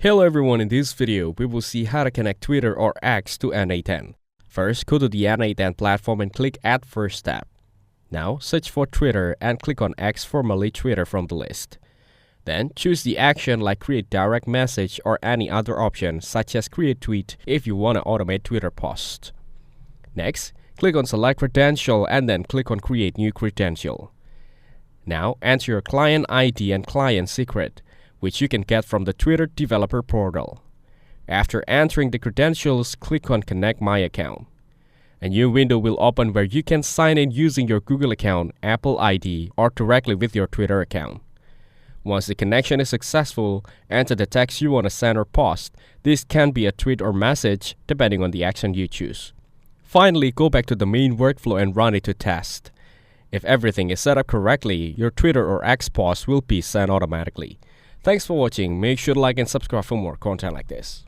Hello everyone, in this video, we will see how to connect Twitter or X to N8N. First, go to the N8N platform and click Add First tab. Now, search for Twitter and click on X, formerly Twitter, from the list. Then, choose the action like Create Direct Message or any other option such as Create Tweet if you want to automate Twitter posts. Next, click on Select Credential and then click on Create New Credential. Now, enter your client ID and client secret, which you can get from the Twitter Developer Portal. After entering the credentials, click on Connect My Account. A new window will open where you can sign in using your Google account, Apple ID, or directly with your Twitter account. Once the connection is successful, enter the text you want to send or post. This can be a tweet or message, depending on the action you choose. Finally, go back to the main workflow and run it to test. If everything is set up correctly, your Twitter or X post will be sent automatically. Thanks for watching. Make sure to like and subscribe for more content like this.